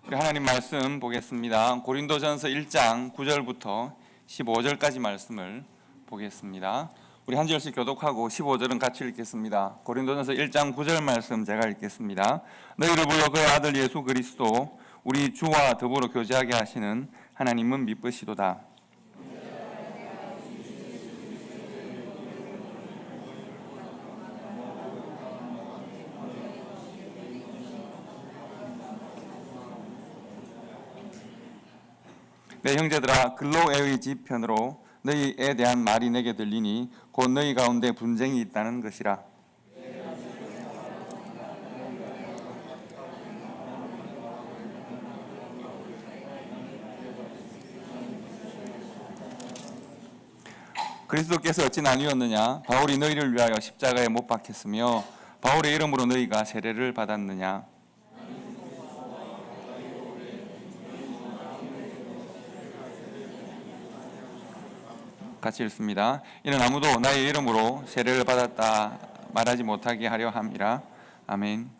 우리 하나님 말씀 보겠습니다. 고린도전서 1장 9절부터 15절까지 말씀을 보겠습니다. 우리 한 절씩 교독하고 15절은 같이 읽겠습니다. 고린도전서 1장 9절 말씀 제가 읽겠습니다. 너희를 불러 그의 아들 예수 그리스도 우리 주와 더불어 교제하게 하시는 하나님은 미쁘시도다. 내 형제들아, 글로에의 집 편으로 너희에 대한 말이 내게 들리니 곧 너희 가운데 분쟁이 있다는 것이라. 그리스도께서 어찌 나뉘었느냐? 바울이 너희를 위하여 십자가에 못 박혔으며 바울의 이름으로 너희가 세례를 받았느냐? 같이 읽습니다. 이는 아무도 나의 이름으로 세례를 받았다 말하지 못하게 하려 함이라. 아멘.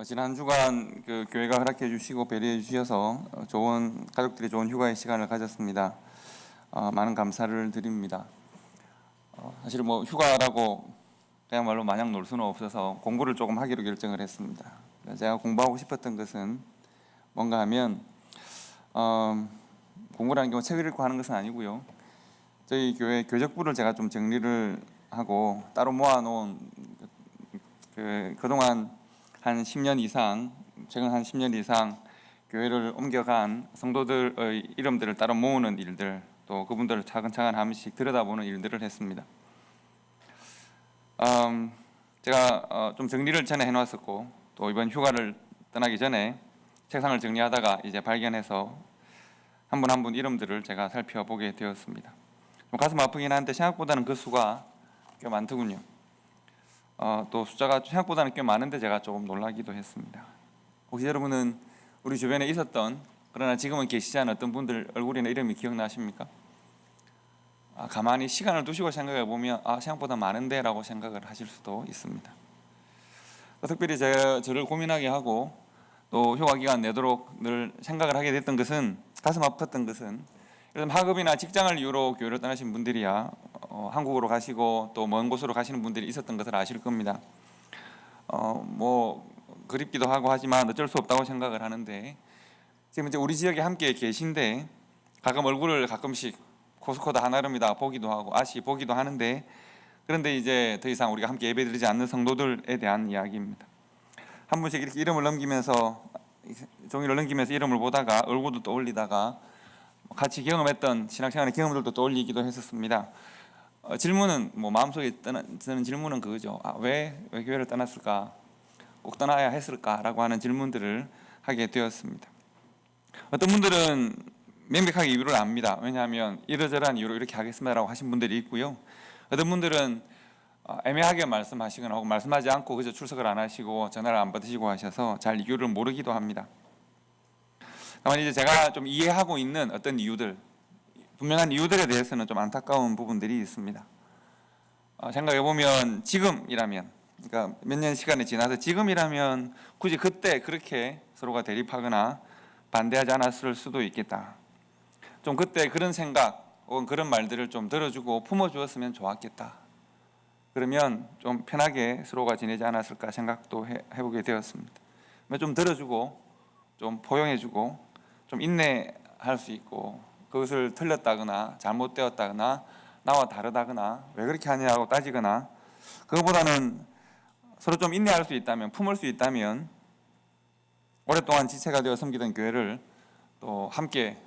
지난 한 주간 교회가 허락해 주시고 배려해 주셔서 가족들이 좋은 휴가의 시간을 가졌습니다. 많은 감사를 드립니다. 사실 휴가라고 그야말로 마냥 놀 수는 없어서 공부를 조금 하기로 결정을 했습니다. 제가 공부하고 싶었던 것은 뭔가 하면 공부라는 게 책을 읽고 하는 것은 아니고요. 저희 교회 교적부를 제가 좀 정리를 하고 따로 모아놓은 그동안 한 10년 이상, 최근 한 10년 이상 교회를 옮겨간 성도들의 이름들을 따로 모으는 일들, 또 그분들을 차근차근 한 번씩 들여다보는 일들을 했습니다. 제가 좀 정리를 전에 해놨었고, 또 이번 휴가를 떠나기 전에 책상을 정리하다가 이제 발견해서 한 분 한 분 이름들을 제가 살펴보게 되었습니다. 좀 가슴 아프긴 한데 생각보다는 그 수가 꽤 많더군요. 또 숫자가 생각보다는 꽤 많은데 제가 조금 놀라기도 했습니다. 혹시 여러분은 우리 주변에 있었던, 그러나 지금은 계시지 않은 어떤 분들 얼굴이나 이름이 기억나십니까? 가만히 시간을 두시고 생각해 보면 생각보다 많은데 라고 생각을 하실 수도 있습니다. 특별히 저를 고민하게 하고 또 휴가 기간 내도록 늘 생각을 하게 됐던 것은, 가슴 아팠던 것은, 학업이나 직장을 이유로 교회를 떠나신 분들이야 한국으로 가시고 또 먼 곳으로 가시는 분들이 있었던 것을 아실 겁니다. 그립기도 하고 하지만 어쩔 수 없다고 생각을 하는데, 지금 이제 우리 지역에 함께 계신데 가끔 얼굴을 가끔씩 코스코다 하나름이다 보기도 하고 보기도 하는데, 그런데 이제 더 이상 우리가 함께 예배드리지 않는 성도들에 대한 이야기입니다. 한 분씩 이렇게 이름을 넘기면서, 종이를 넘기면서 이름을 보다가 얼굴도 떠올리다가 같이 경험했던 신학생활의 경험들도 떠올리기도 했었습니다. 질문은 마음속에 드는 질문은 그거죠. 왜 교회를 떠났을까? 꼭 떠나야 했을까라고 하는 질문들을 하게 되었습니다. 어떤 분들은 명백하게 이유를 압니다. 왜냐하면 이러저러한 이유로 이렇게 하겠습니다라고 하신 분들이 있고요. 어떤 분들은 애매하게 말씀하시거나 혹은 말씀하지 않고 그저 출석을 안 하시고 전화를 안 받으시고 하셔서 잘 이유를 모르기도 합니다. 다만 이제 제가 좀 이해하고 있는 어떤 이유들, 분명한 이유들에 대해서는 좀 안타까운 부분들이 있습니다. 생각해 보면 지금이라면, 그러니까 몇 년 시간이 지나서 지금이라면 굳이 그때 그렇게 서로가 대립하거나 반대하지 않았을 수도 있겠다. 좀 그때 그런 생각 혹은 그런 말들을 좀 들어주고 품어주었으면 좋았겠다. 그러면 좀 편하게 서로가 지내지 않았을까 생각도 해보게 되었습니다. 좀 들어주고 좀 포용해주고 좀 인내할 수 있고, 그것을 틀렸다거나 잘못되었다거나 나와 다르다거나 왜 그렇게 하냐고 따지거나, 그것보다는 서로 좀 인내할 수 있다면, 품을 수 있다면 오랫동안 지체가 되어 섬기던 교회를 또 함께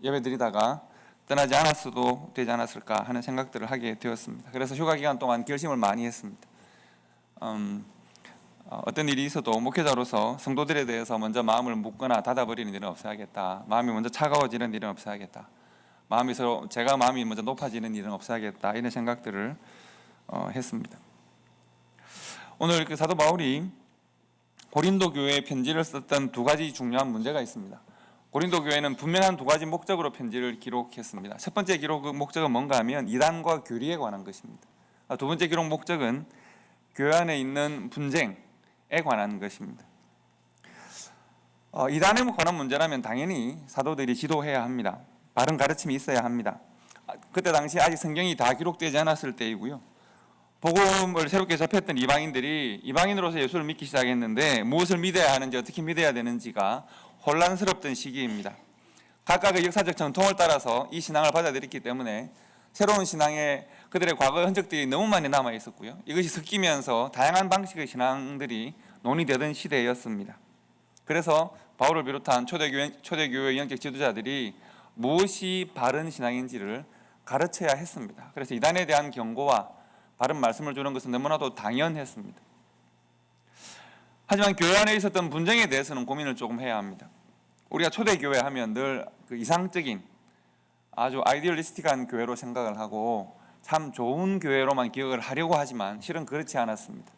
예배드리다가 떠나지 않았어도 되지 않았을까 하는 생각들을 하게 되었습니다. 그래서 휴가 기간 동안 결심을 많이 했습니다. 어떤 일이 있어도 목회자로서 성도들에 대해서 먼저 마음을 묶거나 닫아버리는 일은 없어야겠다. 마음이 먼저 차가워지는 일은 없어야겠다. 제가 마음이 먼저 높아지는 일은 없어야겠다. 이런 생각들을 했습니다. 오늘 사도 바울이 고린도 교회에 편지를 썼던 두 가지 중요한 문제가 있습니다. 고린도 교회는 분명한 두 가지 목적으로 편지를 기록했습니다. 첫 번째 기록 목적은 뭔가 하면 이단과 교리에 관한 것입니다. 두 번째 기록 목적은 교회 안에 있는 분쟁에 관한 것입니다. 이단에 관한 문제라면 당연히 사도들이 지도해야 합니다. 바른 가르침이 있어야 합니다. 그때 당시 아직 성경이 다 기록되지 않았을 때이고요. 복음을 새롭게 접했던 이방인들이 이방인으로서 예수를 믿기 시작했는데 무엇을 믿어야 하는지 어떻게 믿어야 되는지가 혼란스럽던 시기입니다. 각각의 역사적 전통을 따라서 이 신앙을 받아들였기 때문에 새로운 신앙에 그들의 과거 흔적들이 너무 많이 남아 있었고요. 이것이 섞이면서 다양한 방식의 신앙들이 논의되던 시대였습니다. 그래서 바울을 비롯한 초대교회 영적 지도자들이 무엇이 바른 신앙인지를 가르쳐야 했습니다. 그래서 이단에 대한 경고와 바른 말씀을 주는 것은 너무나도 당연했습니다. 하지만 교회 안에 있었던 분쟁에 대해서는 고민을 조금 해야 합니다. 우리가 초대교회 하면 늘 그 이상적인 아주 아이디얼리스틱한 교회로 생각을 하고 참 좋은 교회로만 기억을 하려고 하지만 실은 그렇지 않았습니다.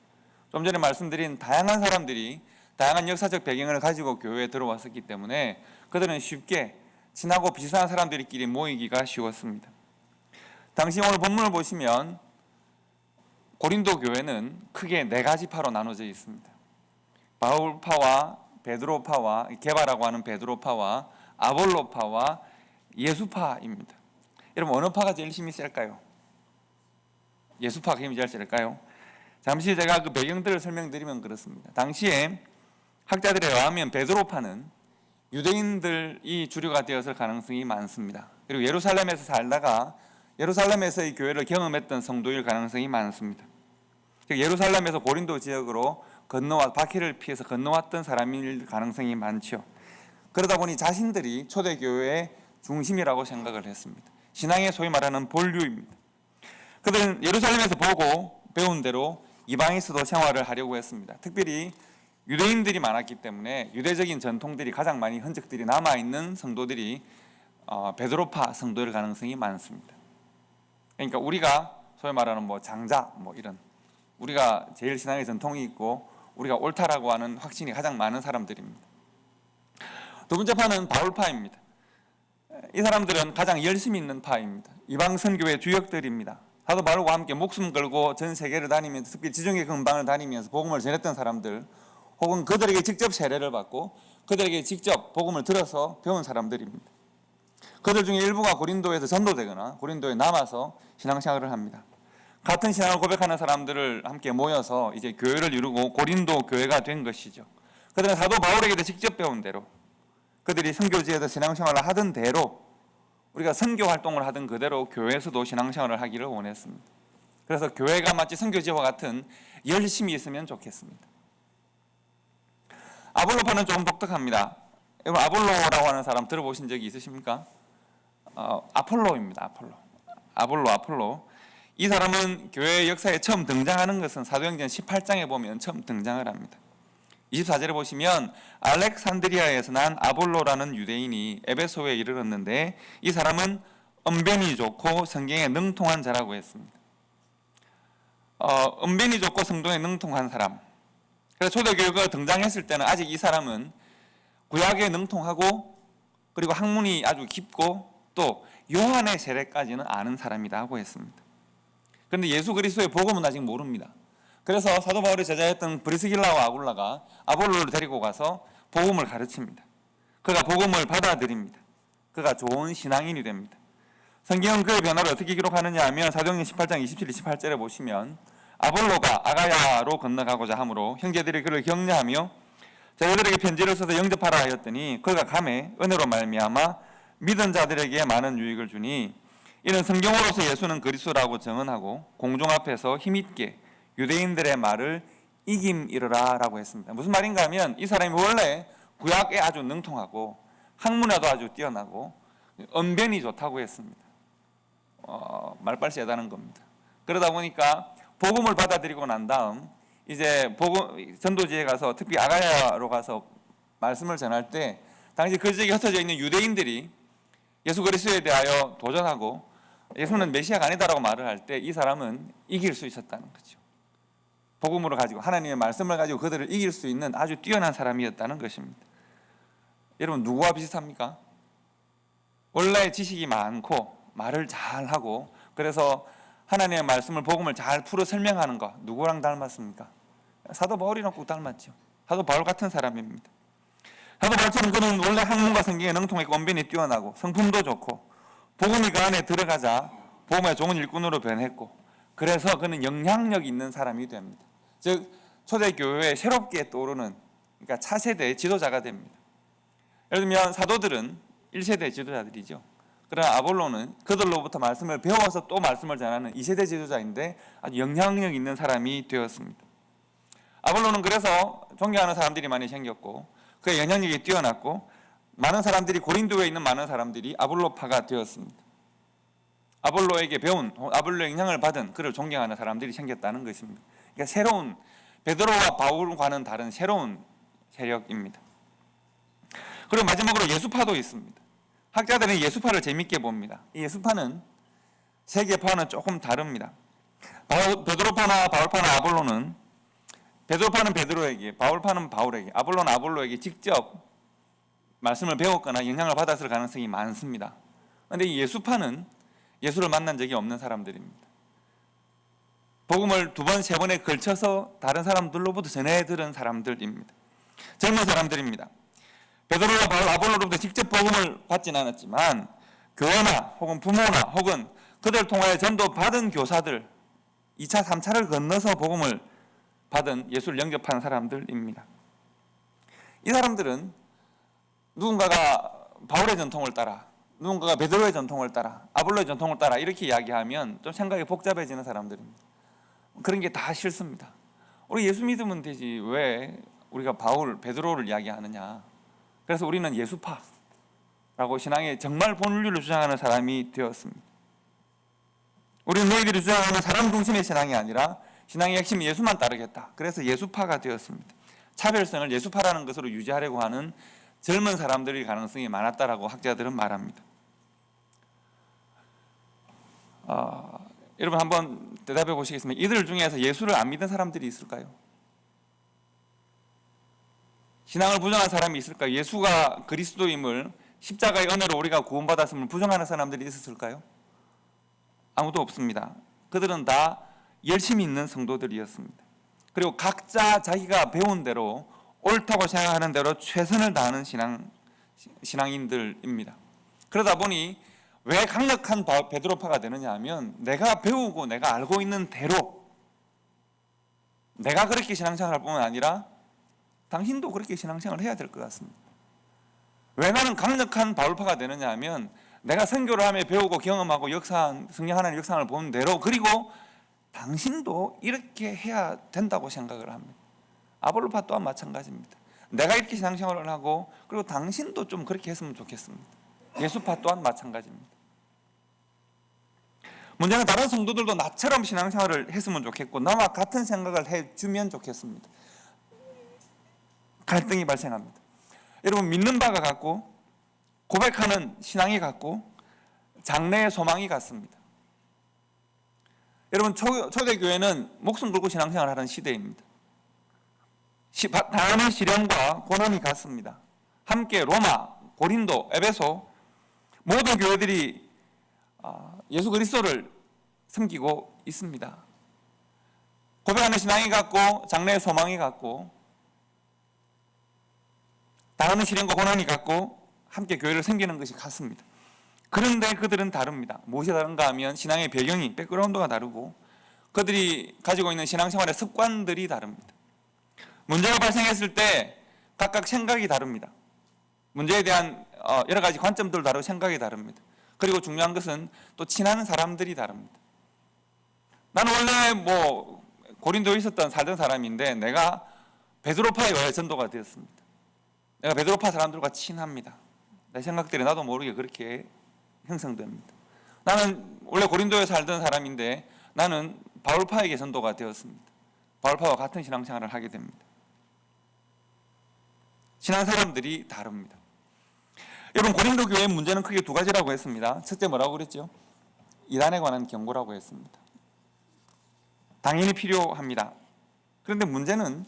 좀 전에 말씀드린 다양한 사람들이 다양한 역사적 배경을 가지고 교회에 들어왔었기 때문에 그들은 쉽게 친하고 비슷한 사람들끼리 모이기가 쉬웠습니다. 당시 오늘 본문을 보시면 고린도 교회는 크게 4가지 파로 나눠져 있습니다. 바울파와 베드로파와 게바라고 하는 베드로파와 아볼로파와 예수파입니다. 여러분 어느 파가 제일 힘이 셀까요? 예수파가 힘이 제일 셀까요? 잠시 제가 그 배경들을 설명드리면 그렇습니다. 당시에 학자들에 의하면 베드로파는 유대인들이 주류가 되었을 가능성이 많습니다. 그리고 예루살렘에서 살다가 예루살렘에서의 교회를 경험했던 성도일 가능성이 많습니다. 예루살렘에서 고린도 지역으로 박해를 피해서 건너왔던 사람일 가능성이 많죠. 그러다 보니 자신들이 초대교회의 중심이라고 생각을 했습니다. 신앙의 소위 말하는 본류입니다. 그들은 예루살렘에서 보고 배운 대로 이방에서도 생활을 하려고 했습니다. 특별히 유대인들이 많았기 때문에 유대적인 전통들이 가장 많이 흔적들이 남아있는 성도들이 베드로파 성도일 가능성이 많습니다. 그러니까 우리가 소위 말하는 장자 이런 우리가 제일 신앙의 전통이 있고 우리가 옳다라고 하는 확신이 가장 많은 사람들입니다. 두 번째 파는 바울파입니다. 이 사람들은 가장 열심히 있는 파입니다. 이방 선교의 주역들입니다. 사도 바울과 함께 목숨 걸고 전 세계를 다니면서 특히 지중해 근방을 다니면서 복음을 전했던 사람들 혹은 그들에게 직접 세례를 받고 그들에게 직접 복음을 들어서 배운 사람들입니다. 그들 중에 일부가 고린도에서 전도되거나 고린도에 남아서 신앙생활을 합니다. 같은 신앙을 고백하는 사람들을 함께 모여서 이제 교회를 이루고 고린도 교회가 된 것이죠. 그들은 사도 바울에게도 직접 배운 대로 그들이 선교지에서 신앙생활을 하던 대로 우리가 선교 활동을 하던 그대로 교회에서도 신앙생활을 하기를 원했습니다. 그래서 교회가 마치 선교지와 같은 열심히 있으면 좋겠습니다. 아볼로파는 조금 독특합니다. 여러분 아볼로라고 하는 사람 들어보신 적이 있으십니까? 아폴로입니다. 아폴로. 이 사람은 교회 역사에 처음 등장하는 것은 사도행전 18장에 보면 처음 등장을 합니다. 24절에 보시면 알렉산드리아에서 난 아볼로라는 유대인이 에베소에 이르렀는데 이 사람은 언변이 좋고 성경에 능통한 자라고 했습니다. 언변이 좋고 성경에 능통한 사람. 그래서 초대교회가 등장했을 때는 아직 이 사람은 구약에 능통하고 그리고 학문이 아주 깊고 또 요한의 세례까지는 아는 사람이라고 했습니다. 그런데 예수 그리스도의 복음은 아직 모릅니다. 그래서 사도 바울의 제자였던 브리스길라와 아굴라가 아볼로를 데리고 가서 복음을 가르칩니다. 그가 복음을 받아들입니다. 그가 좋은 신앙인이 됩니다. 성경은 그의 변화를 어떻게 기록하느냐 하면 사도행전 18장 27, 28절에 보시면 아볼로가 아가야로 건너가고자 하므로 형제들이 그를 격려하며 제자들에게 편지를 써서 영접하라 하였더니 그가 감에 은혜로 말미암아 믿은 자들에게 많은 유익을 주니 이는 성경으로서 예수는 그리스도라고 증언하고 공중 앞에서 힘있게 유대인들의 말을 이김이르라 라고 했습니다. 무슨 말인가 하면 이 사람이 원래 구약에 아주 능통하고 학문에도 아주 뛰어나고 언변이 좋다고 했습니다. 말빨 세다는 겁니다. 그러다 보니까 복음을 받아들이고 난 다음 이제 전도지에 가서 특히 아가야로 가서 말씀을 전할 때 당시 그 지역에 흩어져 있는 유대인들이 예수 그리스도에 대하여 도전하고 예수는 메시아가 아니다라고 말을 할 때 이 사람은 이길 수 있었다는 거죠. 복음으로 가지고 하나님의 말씀을 가지고 그들을 이길 수 있는 아주 뛰어난 사람이었다는 것입니다. 여러분 누구와 비슷합니까? 원래 지식이 많고 말을 잘하고 그래서 하나님의 말씀을 복음을 잘 풀어 설명하는 것 누구랑 닮았습니까? 사도 바울이랑 꼭 닮았죠. 사도 바울 같은 사람입니다. 사도 바울처럼 그는 원래 학문과 성경에 능통했고 언변이 뛰어나고 성품도 좋고 복음이 그 안에 들어가자 복음의 좋은 일꾼으로 변했고 그래서 그는 영향력 있는 사람이 됩니다. 즉 초대교회에 새롭게 떠오르는 그러니까 차세대의 지도자가 됩니다. 예를 들면 사도들은 1세대 지도자들이죠. 그러나 아볼로는 그들로부터 말씀을 배워서 또 말씀을 전하는 2세대 지도자인데 아주 영향력 있는 사람이 되었습니다. 아볼로는 그래서 존경하는 사람들이 많이 생겼고 그의 영향력이 뛰어났고 많은 사람들이 고린도에 있는 많은 사람들이 아볼로파가 되었습니다. 아볼로에게 배운 아볼로의 영향을 받은 그를 존경하는 사람들이 생겼다는 것입니다. 그러니까 새로운 베드로와 바울과는 다른 새로운 세력입니다. 그리고 마지막으로 예수파도 있습니다. 학자들은 예수파를 재밌게 봅니다. 이 예수파는 세계파와는 조금 다릅니다. 베드로파나 바울파나 아볼로는 베드로파는 베드로에게, 바울파는 바울에게, 아볼로는 아볼로에게 직접 말씀을 배웠거나 영향을 받았을 가능성이 많습니다. 그런데 이 예수파는 예수를 만난 적이 없는 사람들입니다. 복음을 2번, 3번에 걸쳐서 다른 사람들로부터 전해 들은 사람들입니다. 젊은 사람들입니다. 베드로와 바울, 아볼로로부터 직접 복음을 받지는 않았지만 교회나 혹은 부모나 혹은 그들 통하여 전도 받은 교사들 2차, 3차를 건너서 복음을 받은 예수를 영접한 사람들입니다. 이 사람들은 누군가가 바울의 전통을 따라 누군가가 베드로의 전통을 따라 아볼로의 전통을 따라 이렇게 이야기하면 좀 생각이 복잡해지는 사람들입니다. 그런 게 다 싫습니다. 우리 예수 믿으면 되지 왜 우리가 바울, 베드로를 이야기하느냐. 그래서 우리는 예수파라고 신앙에 정말 본류를 주장하는 사람이 되었습니다. 우리는 너희들이 주장하는 사람 중심의 신앙이 아니라 신앙의 핵심이 예수만 따르겠다. 그래서 예수파가 되었습니다. 차별성을 예수파라는 것으로 유지하려고 하는 젊은 사람들의 가능성이 많았다라고 학자들은 말합니다. 여러분 한번 대답해 보시겠습니까? 이들 중에서 예수를 안 믿는 사람들이 있을까요? 신앙을 부정한 사람이 있을까요? 예수가 그리스도임을 십자가의 은혜로 우리가 구원받았음을 부정하는 사람들이 있었을까요? 아무도 없습니다. 그들은 다 열심히 있는 성도들이었습니다. 그리고 각자 자기가 배운 대로 옳다고 생각하는 대로 최선을 다하는 신앙인들입니다. 그러다 보니 왜 강력한 베드로파가 되느냐 하면 내가 배우고 내가 알고 있는 대로 내가 그렇게 신앙생활을 할 뿐만 아니라 당신도 그렇게 신앙생활을 해야 될 것 같습니다. 왜 나는 강력한 바울파가 되느냐 하면 내가 선교를 하며 배우고 경험하고 성령 하나님의 역사를 보는 대로 그리고 당신도 이렇게 해야 된다고 생각을 합니다. 아볼로파 또한 마찬가지입니다. 내가 이렇게 신앙생활을 하고 그리고 당신도 좀 그렇게 했으면 좋겠습니다. 예수파 또한 마찬가지입니다. 문제는 다른 성도들도 나처럼 신앙생활을 했으면 좋겠고 나와 같은 생각을 해주면 좋겠습니다. 갈등이 발생합니다. 여러분 믿는 바가 같고 고백하는 신앙이 같고 장래의 소망이 같습니다. 여러분 초대교회는 목숨 걸고 신앙생활을 하는 시대입니다. 다양한 시련과 고난이 같습니다. 함께 로마, 고린도, 에베소 모든 교회들이 예수 그리스도를 섬기고 있습니다. 고백하는 신앙이 같고 장래의 소망이 같고 다양한 시련과 고난이 같고 함께 교회를 섬기는 것이 같습니다. 그런데 그들은 다릅니다. 무엇이 다른가 하면 신앙의 배경이 백그라운드가 다르고 그들이 가지고 있는 신앙생활의 습관들이 다릅니다. 문제가 발생했을 때 각각 생각이 다릅니다. 문제에 대한 여러 가지 관점들도 다르고 생각이 다릅니다. 그리고 중요한 것은 또 친한 사람들이 다릅니다. 나는 원래 고린도에 살던 사람인데 내가 베드로파에 의해 전도가 되었습니다. 내가 베드로파 사람들과 친합니다. 내 생각들이 나도 모르게 그렇게 형성됩니다. 나는 원래 고린도에 살던 사람인데 나는 바울파에게 전도가 되었습니다. 바울파와 같은 신앙생활을 하게 됩니다. 친한 사람들이 다릅니다. 여러분 고린도 교회의 문제는 크게 2가지라고 했습니다. 첫째 뭐라고 그랬죠? 이단에 관한 경고라고 했습니다. 당연히 필요합니다. 그런데 문제는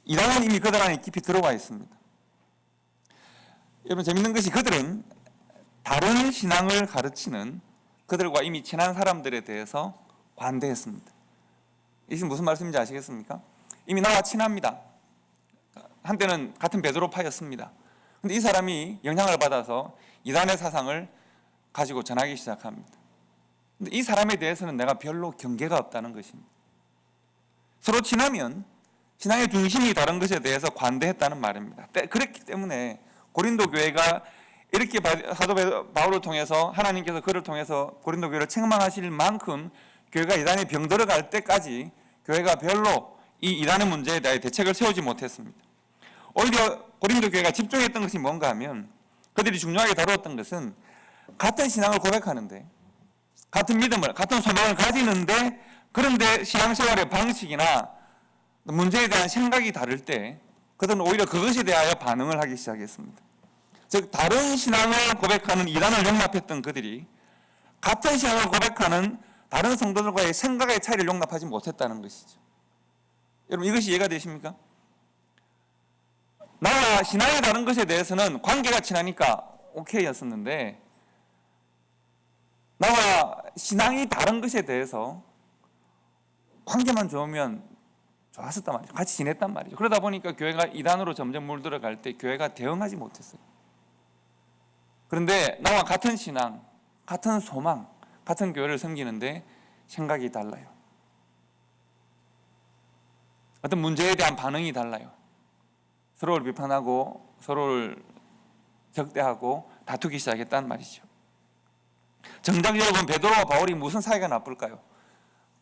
이단은 이미 그들 안에 깊이 들어와 있습니다. 여러분 재밌는 것이 그들은 다른 신앙을 가르치는 그들과 이미 친한 사람들에 대해서 관대했습니다. 이것이 무슨 말씀인지 아시겠습니까? 이미 나와 친합니다. 한때는 같은 베드로파였습니다. 근데 이 사람이 영향을 받아서 이단의 사상을 가지고 전하기 시작합니다. 근데 이 사람에 대해서는 내가 별로 경계가 없다는 것입니다. 서로 친하면 신앙의 중심이 다른 것에 대해서 관대했다는 말입니다. 그렇기 때문에 고린도 교회가 이렇게 사도 바울을 통해서 하나님께서 그를 통해서 고린도 교회를 책망하실 만큼 교회가 이단에 병들어갈 때까지 교회가 별로 이 이단의 문제에 대해 대책을 세우지 못했습니다. 오히려 고린도 교회가 집중했던 것이 뭔가 하면 그들이 중요하게 다루었던 것은 같은 신앙을 고백하는데 같은 믿음을, 같은 소망을 가지는데 그런데 신앙생활의 방식이나 문제에 대한 생각이 다를 때 그들은 오히려 그것에 대하여 반응을 하기 시작했습니다. 즉 다른 신앙을 고백하는 이단을 용납했던 그들이 같은 신앙을 고백하는 다른 성도들과의 생각의 차이를 용납하지 못했다는 것이죠. 여러분 이것이 이해가 되십니까? 나와 신앙이 다른 것에 대해서는 관계가 친하니까 오케이였었는데 나와 신앙이 다른 것에 대해서 관계만 좋으면 좋았었단 말이죠. 같이 지냈단 말이죠. 그러다 보니까 교회가 이단으로 점점 물들어갈 때 교회가 대응하지 못했어요. 그런데 나와 같은 신앙, 같은 소망, 같은 교회를 섬기는데 생각이 달라요. 어떤 문제에 대한 반응이 달라요. 서로를 비판하고 서로를 적대하고 다투기 시작했단 말이죠. 정작 여러분 베드로와 바울이 무슨 사이가 나쁠까요?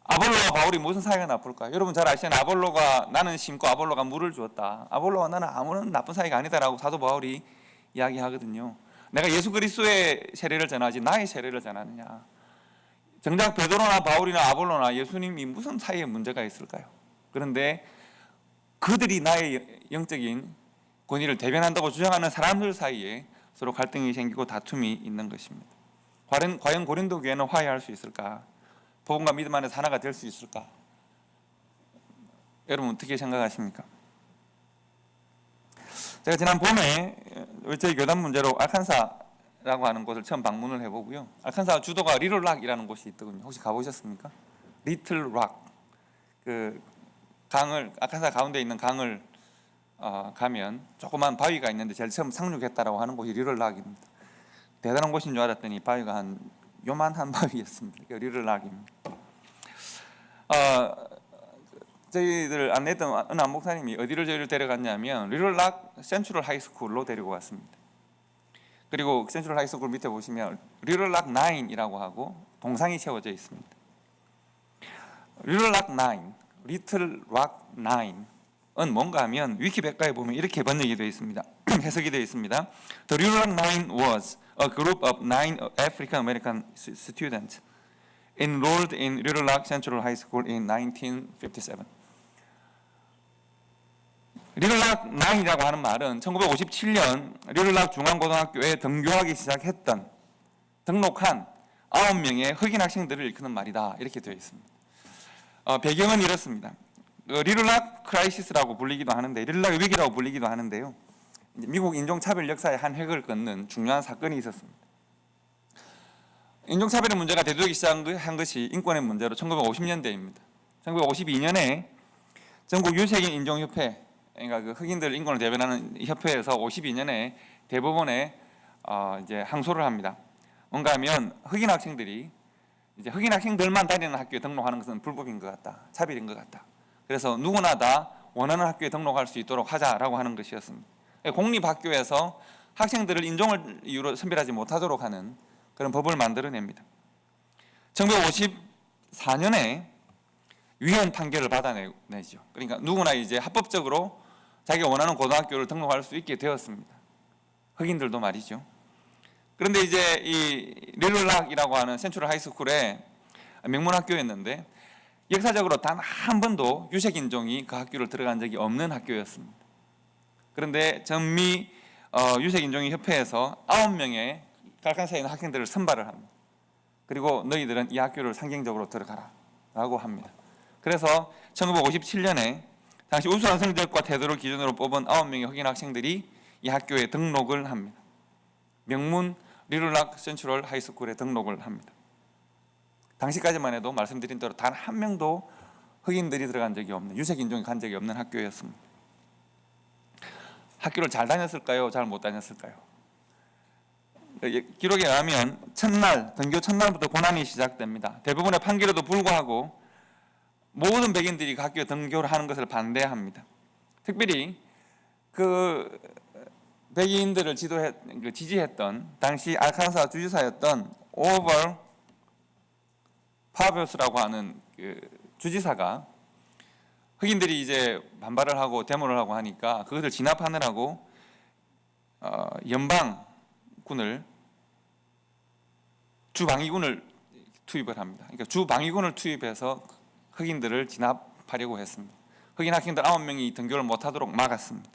아볼로와 바울이 무슨 사이가 나쁠까요? 여러분 잘 아시잖아요. 아볼로가 나는 심고 아볼로가 물을 주었다. 아볼로와 나는 아무런 나쁜 사이가 아니다라고 사도 바울이 이야기하거든요. 내가 예수 그리스도의 세례를 전하지 나의 세례를 전하느냐. 정작 베드로나 바울이나 아볼로나 예수님이 무슨 사이에 문제가 있을까요? 그런데 그들이 나의 영적인 권위를 대변한다고 주장하는 사람들 사이에 서로 갈등이 생기고 다툼이 있는 것입니다. 과연 고린도 교회는 화해할 수 있을까? 복음과 믿음 안에서 하나가 될 수 있을까? 여러분 어떻게 생각하십니까? 제가 지난 봄에 저희 교단 문제로 알칸사라고 하는 곳을 처음 방문을 해보고요. 알칸사 주도가 리틀락이라는 곳이 있더군요. 혹시 가보셨습니까? 리틀락, 그 강을 알칸사 가운데 있는 강을 가면 조그만 바위가 있는데 제일 처음 상륙했다라고 하는 곳이 리틀락입니다. 대단한 곳인 줄 알았더니 바위가 한 요만한 바위였습니다. 리틀락입니다. 저희들 안내했던 어느 한 목사님이 어디를 저희를 데려갔냐면 리틀락 센트럴 하이스쿨로 데리고 갔습니다. 그리고 센트럴 하이스쿨 밑에 보시면 리틀락 9이라고 하고 동상이 세워져 있습니다. 리틀락 9, 리틀락 9은 뭔가 하면 위키백과에 보면 이렇게 번역이 되어 있습니다. 해석이 되어 있습니다. The Little Rock 9 was a group of 9 African American students enrolled in Little Rock Central High School in 1957. 리틀락 9이라고 하는 말은 1957년 리틀락 중앙고등학교에 등교하기 시작했던 등록한 9명의 흑인 학생들을 일컫는 말이다. 이렇게 되어 있습니다. 배경은 이렇습니다. 리틀락 크라이시스라고 불리기도 하는데 리틀락 위기라고 불리기도 하는데요. 미국 인종차별 역사의 한 획을 긋는 중요한 사건이 있었습니다. 인종차별의 문제가 대두되기 시작한 것이 인권의 문제로 1950년대입니다. 1952년에 전국 유색인 인종협회, 그러니까 그 흑인들 인권을 대변하는 협회에서 52년에 대법원에 이제 항소를 합니다. 뭔가 하면 흑인 학생들이 이제 흑인 학생들만 다니는 학교에 등록하는 것은 불법인 것 같다, 차별인 것 같다. 그래서 누구나 다 원하는 학교에 등록할 수 있도록 하자라고 하는 것이었습니다. 공립학교에서 학생들을 인종을 이유로 선별하지 못하도록 하는 그런 법을 만들어냅니다. 1954년에 위헌 판결을 받아내죠. 그러니까 누구나 이제 합법적으로 자기가 원하는 고등학교를 등록할 수 있게 되었습니다. 흑인들도 말이죠. 그런데 이제 이 리틀락이라고 하는 센트럴 하이스쿨의 명문학교였는데 역사적으로 단 한 번도 유색 인종이 그 학교를 들어간 적이 없는 학교였습니다. 그런데 전미 유색 인종의 협회에서 9명의 알칸사에 있는 학생들을 선발을 합니다. 그리고 너희들은 이 학교를 상징적으로 들어가라 라고 합니다. 그래서 1957년에 당시 우수한 성적과 태도를 기준으로 뽑은 9명의 흑인 학생들이 이 학교에 등록을 합니다. 명문 리틀락 센트럴 하이스쿨에 등록을 합니다. 당시까지만 해도 말씀드린 대로 단 한 명도 흑인들이 들어간 적이 없는, 유색 인종이 간 적이 없는 학교였습니다. 학교를 잘 다녔을까요? 잘 못 다녔을까요? 기록에 의하면 등교 첫날부터 고난이 시작됩니다. 대부분의 판결에도 불구하고 모든 백인들이 그 학교에 등교를 하는 것을 반대합니다. 특별히 그 백인들을 지지했던 당시 아칸사 주지사였던 오벌 파베스라고 하는 그 주지사가 흑인들이 이제 반발을 하고 데모를 하고 하니까 그것을 진압하느라고 연방군을 주방위군을 투입을 합니다. 그러니까 주방위군을 투입해서 흑인들을 진압하려고 했습니다. 흑인 학생들 9명이 등교를 못하도록 막았습니다.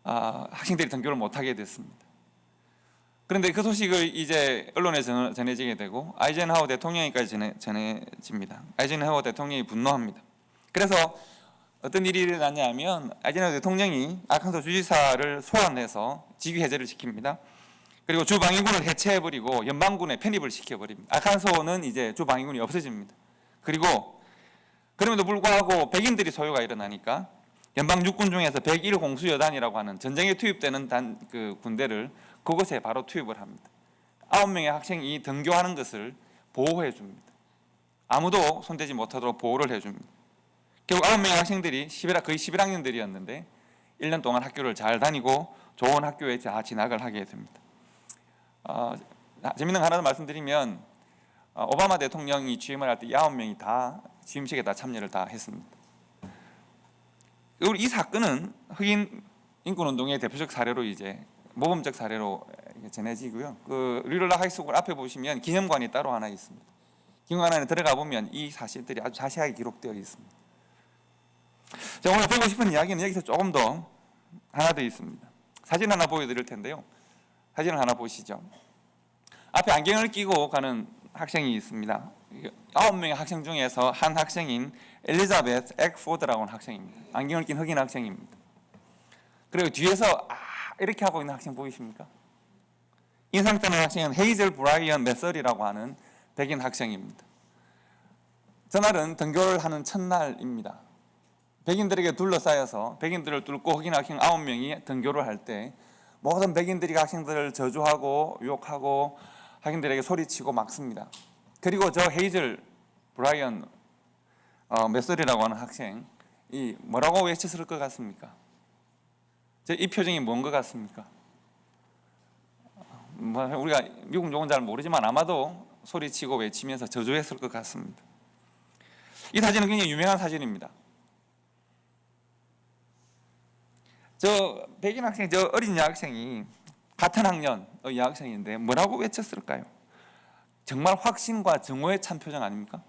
학생들이 등교를 못하게 됐습니다. 그런데 그 소식을 이제 언론에 전해지게 되고 아이젠하워 대통령에까지 전해집니다. 아이젠하워 대통령이 분노합니다. 그래서 어떤 일이 일어났냐면 아이젠하워 대통령이 아칸소 주지사를 소환해서 직위 해제를 시킵니다. 그리고 주방위군을 해체해버리고 연방군에 편입을 시켜버립니다. 아칸소는 이제 주방위군이 없어집니다. 그리고 그럼에도 불구하고 백인들이 소요가 일어나니까 연방 육군 중에서 101 공수여단이라고 하는 전쟁에 투입되는 그 군대를 그곳에 바로 투입을 합니다. 9명의 학생이 등교하는 것을 보호해 줍니다. 아무도 손대지 못하도록 보호를 해줍니다. 결국 9명의 학생들이 거의 11학년들이었는데 1년 동안 학교를 잘 다니고 좋은 학교에 다 진학을 하게 됩니다. 재밌는 거 하나 말씀드리면 오바마 대통령이 취임을 할 때 9명이 다 취임식에 다 참여를 다 했습니다. 이 사건은 흑인 인권운동의 대표적 사례로 이제 모범적 사례로 전해지고요. 그 리롤라 하이스쿨 앞에 보시면 기념관이 따로 하나 있습니다. 기념관 안에 들어가 보면 이 사실들이 아주 자세하게 기록되어 있습니다. 제가 오늘 보고 싶은 이야기는 여기서 조금 더 하나 더 있습니다. 사진 하나 보여드릴 텐데요. 사진을 하나 보시죠. 앞에 안경을 끼고 가는 학생이 있습니다. 9명의 학생 중에서 한 학생인 엘리자베스 엑포드라고 하는 학생입니다. 안경을 낀 흑인 학생입니다. 그리고 뒤에서 이렇게 하고 있는 학생 보이십니까? 인상 뜨는 학생은 헤이즐 브라이언 메설이라고 하는 백인 학생입니다. 저날은 등교를 하는 첫날입니다. 백인들에게 둘러싸여서 백인들을 뚫고 흑인 학생 9명이 등교를 할 때 모든 백인들이 학생들을 저주하고 욕하고 학생들에게 소리치고 막습니다. 그리고 저 헤이즐 브라이언 메설이라고 하는 학생이 뭐라고 외쳤을 것 같습니까? 이 표정이 뭔 것 같습니까? 우리가 미국 용어는 잘 모르지만 아마도 소리치고 외치면서 저주했을 것 같습니다. 이 사진은 굉장히 유명한 사진입니다. 저 백인 학생, 저 어린 여학생이 같은 학년 여학생인데 뭐라고 외쳤을까요? 정말 확신과 증오의 찬 표정 아닙니까?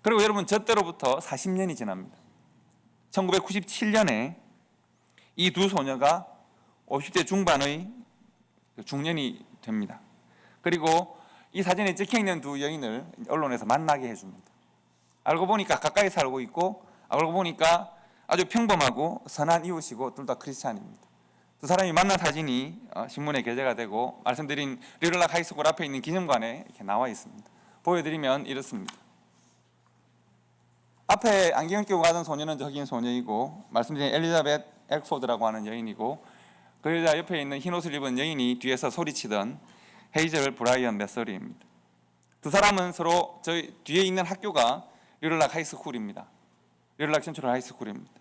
그리고 여러분 저 때로부터 40년이 지납니다. 1997년에 이 두 소녀가 50대 중반의 중년이 됩니다. 그리고 이 사진에 찍혀있는 두 여인을 언론에서 만나게 해줍니다. 알고 보니까 가까이 살고 있고 알고 보니까 아주 평범하고 선한 이웃이고 둘 다 크리스찬입니다. 두 사람이 만난 사진이 신문에 게재가 되고 말씀드린 리롤락 하이스쿨 앞에 있는 기념관에 이렇게 나와 있습니다. 보여드리면 이렇습니다. 앞에 안경을 끼고 가던 소녀는 저 흑인 소녀이고 말씀드린 엘리자베트 엑포드라고 하는 여인이고 그 여자 옆에 있는 흰 옷을 입은 여인이 뒤에서 소리치던 헤이즐 브라이언 메서리입니다. 두 사람은 서로 저 뒤에 있는 학교가 리롤락 하이스쿨입니다. 리롤락 센트럴 하이스쿨입니다.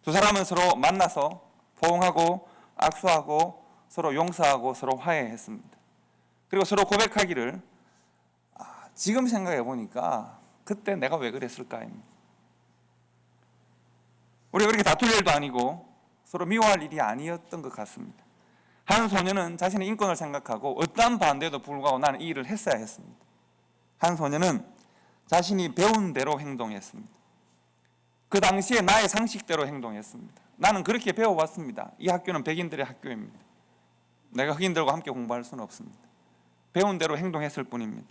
두 사람은 서로 만나서 포옹하고 악수하고 서로 용서하고 서로 화해했습니다. 그리고 서로 고백하기를 지금 생각해 보니까 그때 내가 왜 그랬을까입니다. 우리가 그렇게 다툴 일도 아니고 서로 미워할 일이 아니었던 것 같습니다. 한 소녀는 자신의 인권을 생각하고 어떠한 반대에도 불구하고 나는 이 일을 했어야 했습니다. 한 소녀는 자신이 배운 대로 행동했습니다. 그 당시에 나의 상식대로 행동했습니다. 나는 그렇게 배워왔습니다. 이 학교는 백인들의 학교입니다. 내가 흑인들과 함께 공부할 수는 없습니다. 배운 대로 행동했을 뿐입니다.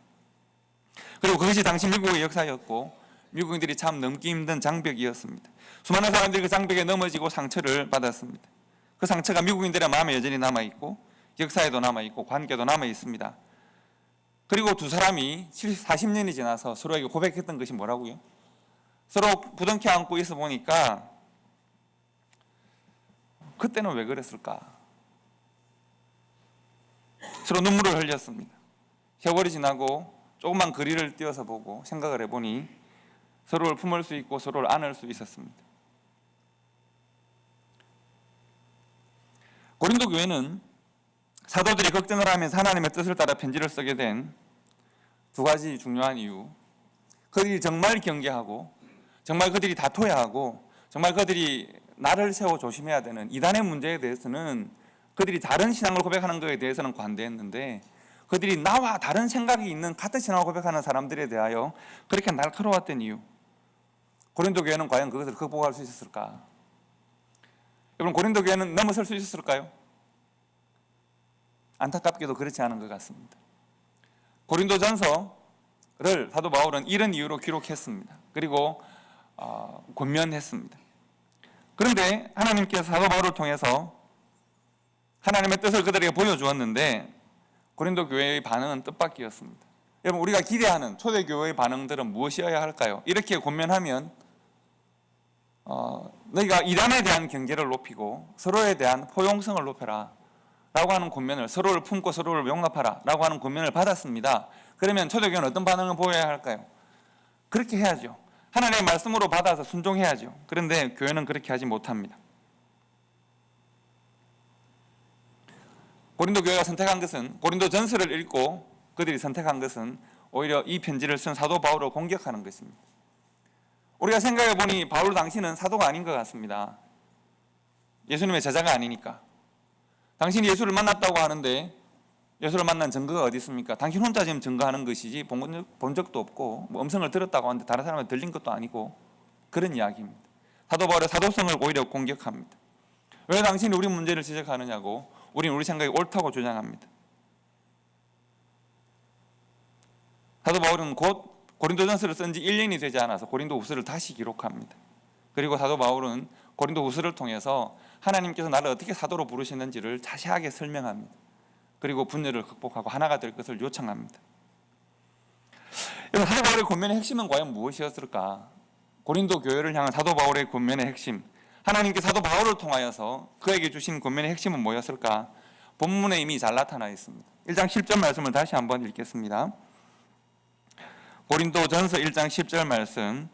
그리고 그것이 당시 미국의 역사였고 미국인들이 참 넘기 힘든 장벽이었습니다. 수많은 사람들이 그 장벽에 넘어지고 상처를 받았습니다. 그 상처가 미국인들의 마음에 여전히 남아있고 역사에도 남아있고 관계도 남아있습니다. 그리고 두 사람이 40년이 지나서 서로에게 고백했던 것이 뭐라고요? 서로 부둥켜 안고 있어 보니까 그때는 왜 그랬을까? 서로 눈물을 흘렸습니다. 세월이 지나고 조금만 거리를 띄어서 보고 생각을 해보니 서로를 품을 수 있고 서로를 안을 수 있었습니다. 고린도 교회는 사도들이 걱정을 하면서 하나님의 뜻을 따라 편지를 쓰게 된 두 가지 중요한 이유, 그들이 정말 경계하고 정말 그들이 다퉈야 하고 정말 그들이 나를 세워 조심해야 되는 이단의 문제에 대해서는 그들이 다른 신앙을 고백하는 것에 대해서는 관대했는데, 그들이 나와 다른 생각이 있는 같은 신앙을 고백하는 사람들에 대하여 그렇게 날카로웠던 이유, 고린도 교회는 과연 그것을 극복할 수 있었을까? 여러분, 고린도 교회는 넘어설 수 있었을까요? 안타깝게도 그렇지 않은 것 같습니다. 고린도전서를 사도 바울은 이런 이유로 기록했습니다. 그리고 권면했습니다. 그런데 하나님께서 사도 바울을 통해서 하나님의 뜻을 그들에게 보여주었는데 고린도 교회의 반응은 뜻밖이었습니다. 여러분, 우리가 기대하는 초대교회의 반응들은 무엇이어야 할까요? 이렇게 권면하면 너희가 이단에 대한 경계를 높이고 서로에 대한 포용성을 높여라 라고 하는 권면을, 서로를 품고 서로를 용납하라 라고 하는 권면을 받았습니다. 그러면 초대교회는 어떤 반응을 보여야 할까요? 그렇게 해야죠. 하나님의 말씀으로 받아서 순종해야죠. 그런데 교회는 그렇게 하지 못합니다. 고린도 교회가 선택한 것은, 고린도 전서를 읽고 그들이 선택한 것은 오히려 이 편지를 쓴 사도 바울을 공격하는 것입니다. 우리가 생각해 보니 바울 당신은 사도가 아닌 것 같습니다. 예수님의 제자가 아니니까. 당신이 예수를 만났다고 하는데 예수를 만난 증거가 어디 있습니까? 당신 혼자 지금 증거하는 것이지 본 적도 없고, 뭐 음성을 들었다고 하는데 다른 사람한테 들린 것도 아니고, 그런 이야기입니다. 사도 바울의 사도성을 오히려 공격합니다. 왜 당신이 우리 문제를 지적하느냐고, 우리는 우리 생각이 옳다고 주장합니다. 사도 바울은 곧 고린도전서를 쓴 지 1년이 되지 않아서 고린도후서를 다시 기록합니다. 그리고 사도 바울은 고린도후서를 통해서 하나님께서 나를 어떻게 사도로 부르시는지를 자세하게 설명합니다. 그리고 분열을 극복하고 하나가 될 것을 요청합니다. 여러분, 사도 바울의 권면의 핵심은 과연 무엇이었을까? 고린도 교회를 향한 사도 바울의 권면의 핵심, 하나님께 사도 바울을 통하여서 그에게 주신 권면의 핵심은 뭐였을까? 본문에 이미 잘 나타나 있습니다. 1장 10절 말씀을 다시 한번 읽겠습니다. 고린도전서 1장 10절 말씀,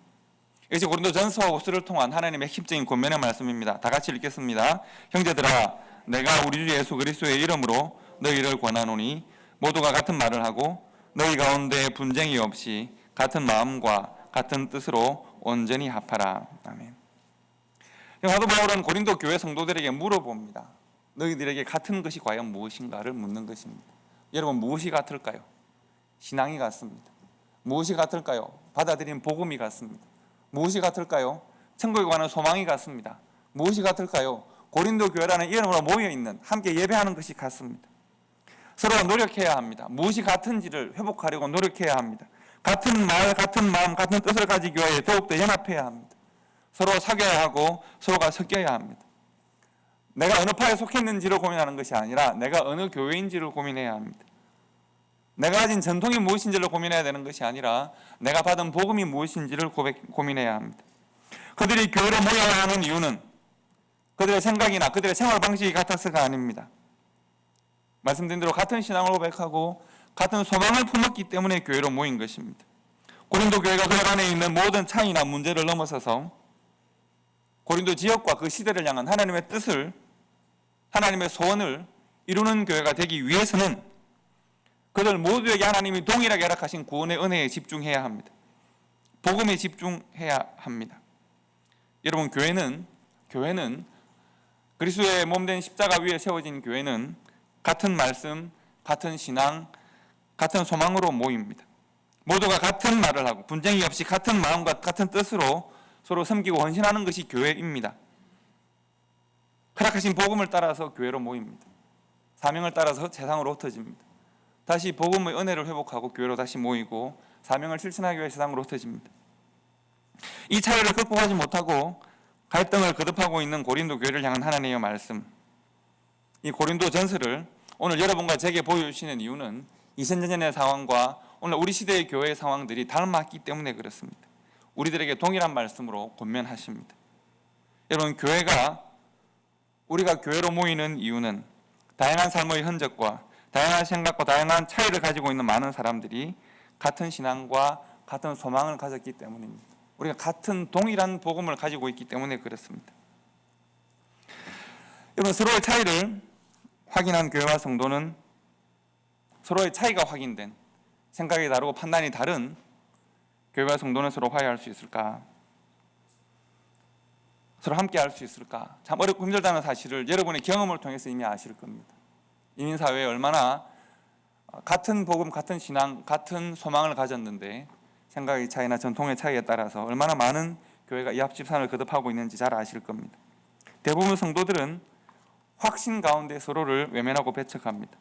이것이 고린도전서와 후서를 통한 하나님의 핵심적인 권면의 말씀입니다. 다 같이 읽겠습니다. 형제들아, 내가 우리 주 예수 그리스도의 이름으로 너희를 권하노니 모두가 같은 말을 하고 너희 가운데 분쟁이 없이 같은 마음과 같은 뜻으로 온전히 합하라. 아멘. 사도 바울은 고린도 교회 성도들에게 물어봅니다. 너희들에게 같은 것이 과연 무엇인가를 묻는 것입니다. 여러분, 무엇이 같을까요? 신앙이 같습니다. 무엇이 같을까요? 받아들인 복음이 같습니다. 무엇이 같을까요? 천국에 관한 소망이 같습니다. 무엇이 같을까요? 고린도 교회라는 이름으로 모여있는, 함께 예배하는 것이 같습니다. 서로 노력해야 합니다. 무엇이 같은지를 회복하려고 노력해야 합니다. 같은 말, 같은 마음, 같은 뜻을 가지기 위해 더욱더 연합해야 합니다. 서로 사귀어야 하고 서로가 섞여야 합니다. 내가 어느 파에 속했는지를 고민하는 것이 아니라 내가 어느 교회인지를 고민해야 합니다. 내가 가진 전통이 무엇인지를 고민해야 되는 것이 아니라 내가 받은 복음이 무엇인지를 고민해야 합니다. 그들이 교회로 모여야 하는 이유는 그들의 생각이나 그들의 생활 방식이 같아서가 아닙니다. 말씀드린 대로 같은 신앙을 고백하고 같은 소망을 품었기 때문에 교회로 모인 것입니다. 고린도 교회가 그 안에 있는 모든 차이나 문제를 넘어서서 고린도 지역과 그 시대를 향한 하나님의 뜻을, 하나님의 소원을 이루는 교회가 되기 위해서는 그들 모두에게 하나님이 동일하게 허락하신 구원의 은혜에 집중해야 합니다. 복음에 집중해야 합니다. 여러분, 교회는 그리스도의 몸된 십자가 위에 세워진 교회는 같은 말씀, 같은 신앙, 같은 소망으로 모입니다. 모두가 같은 말을 하고 분쟁이 없이 같은 마음과 같은 뜻으로 서로 섬기고 헌신하는 것이 교회입니다. 허락하신 복음을 따라서 교회로 모입니다. 사명을 따라서 세상으로 흩어집니다. 다시 복음의 은혜를 회복하고 교회로 다시 모이고 사명을 실천하기 위해 세상으로 흩어집니다. 이 차이를 극복하지 못하고 갈등을 거듭하고 있는 고린도 교회를 향한 하나님의 말씀, 이 고린도 전서를 오늘 여러분과 제게 보여주시는 이유는 2000년 전의 상황과 오늘 우리 시대의 교회의 상황들이 닮았기 때문에 그렇습니다. 우리들에게 동일한 말씀으로 권면하십니다. 여러분, 교회가 우리가 교회로 모이는 이유는 다양한 삶의 흔적과 다양한 생각과 다양한 차이를 가지고 있는 많은 사람들이 같은 신앙과 같은 소망을 가졌기 때문입니다. 우리가 같은 동일한 복음을 가지고 있기 때문에 그렇습니다. 여러분, 서로의 차이를 확인한 교회와 성도는 서로의 차이가 확인된, 생각이 다르고 판단이 다른 교회와 성도는 서로 화해할 수 있을까? 서로 함께 할 수 있을까? 참 어렵고 힘들다는 사실을 여러분의 경험을 통해서 이미 아실 겁니다. 이민사회에 얼마나 같은 복음, 같은 신앙, 같은 소망을 가졌는데 생각의 차이나 전통의 차이에 따라서 얼마나 많은 교회가 이 앞집산을 거듭하고 있는지 잘 아실 겁니다. 대부분 성도들은 확신 가운데 서로를 외면하고 배척합니다.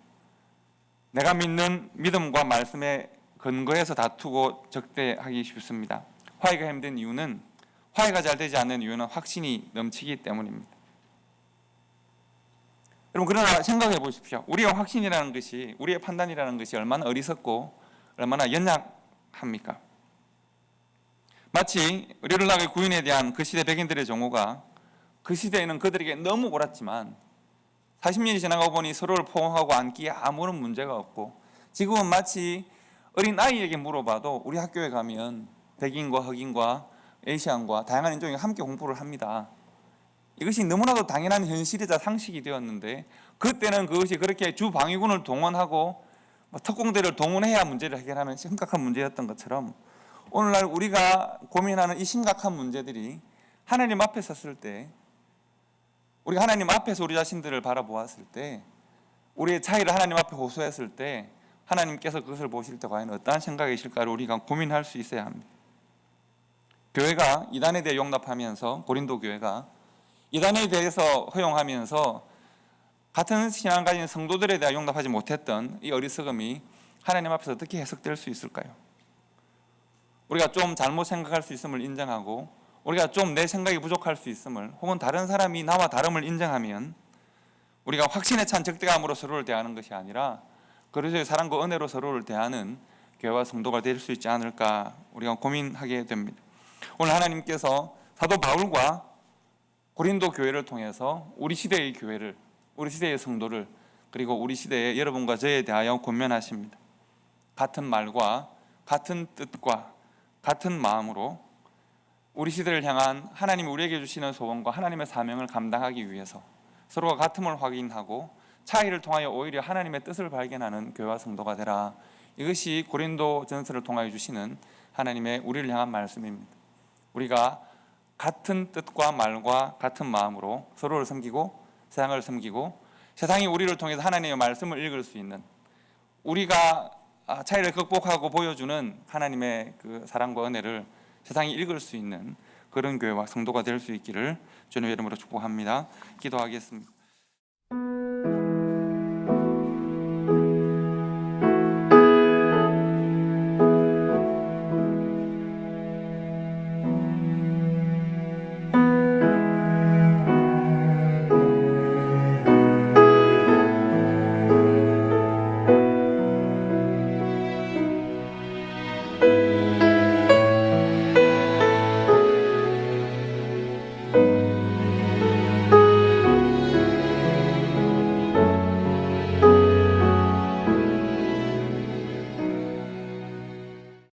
내가 믿는 믿음과 말씀에 근거해서 다투고 적대하기 쉽습니다. 화해가 힘든 이유는, 화해가 잘 되지 않는 이유는 확신이 넘치기 때문입니다. 여러분, 그러나 생각해 보십시오. 우리의 확신이라는 것이, 우리의 판단이라는 것이 얼마나 어리석고 얼마나 연약합니까? 마치 르를락의 구인에 대한 그 시대 백인들의 정오가 그 시대에는 그들에게 너무 옳았지만 40년이 지나고 보니 서로를 포옹하고 안기에 아무런 문제가 없고, 지금은 마치 어린 아이에게 물어봐도 우리 학교에 가면 백인과 흑인과 에이시안과 다양한 인종이 함께 공부를 합니다. 이것이 너무나도 당연한 현실이자 상식이 되었는데, 그때는 그것이 그렇게 주방위군을 동원하고 특공대를 동원해야 문제를 해결하는 심각한 문제였던 것처럼, 오늘날 우리가 고민하는 이 심각한 문제들이 하나님 앞에 섰을 때, 우리가 하나님 앞에서 우리 자신들을 바라보았을 때, 우리의 차이를 하나님 앞에 호소했을 때 하나님께서 그것을 보실 때 과연 어떠한 생각이실까를 우리가 고민할 수 있어야 합니다. 교회가 이단에 대해 용납하면서, 고린도 교회가 이단에 대해서 허용하면서 같은 신앙을 가진 성도들에 대해 용납하지 못했던 이 어리석음이 하나님 앞에서 어떻게 해석될 수 있을까요? 우리가 좀 잘못 생각할 수 있음을 인정하고, 우리가 좀 내 생각이 부족할 수 있음을, 혹은 다른 사람이 나와 다름을 인정하면 우리가 확신에 찬 적대감으로 서로를 대하는 것이 아니라 그리스도의 사랑과 은혜로 서로를 대하는 교회와 성도가 될 수 있지 않을까 우리가 고민하게 됩니다. 오늘 하나님께서 사도 바울과 고린도 교회를 통해서 우리 시대의 교회를, 우리 시대의 성도를, 그리고 우리 시대의 여러분과 저에 대하여 권면하십니다. 같은 말과 같은 뜻과 같은 마음으로 우리 시대를 향한 하나님이 우리에게 주시는 소원과 하나님의 사명을 감당하기 위해서 서로가 같음을 확인하고 차이를 통하여 오히려 하나님의 뜻을 발견하는 교회와 성도가 되라. 이것이 고린도 전서를 통하여 주시는 하나님의 우리를 향한 말씀입니다. 우리가 같은 뜻과 말과 같은 마음으로 서로를 섬기고 세상을 섬기고, 세상이 우리를 통해서 하나님의 말씀을 읽을 수 있는, 우리가 차이를 극복하고 보여주는 하나님의 그 사랑과 은혜를 세상이 읽을 수 있는 그런 교회와 성도가 될 수 있기를 주님의 이름으로 축복합니다. 기도하겠습니다.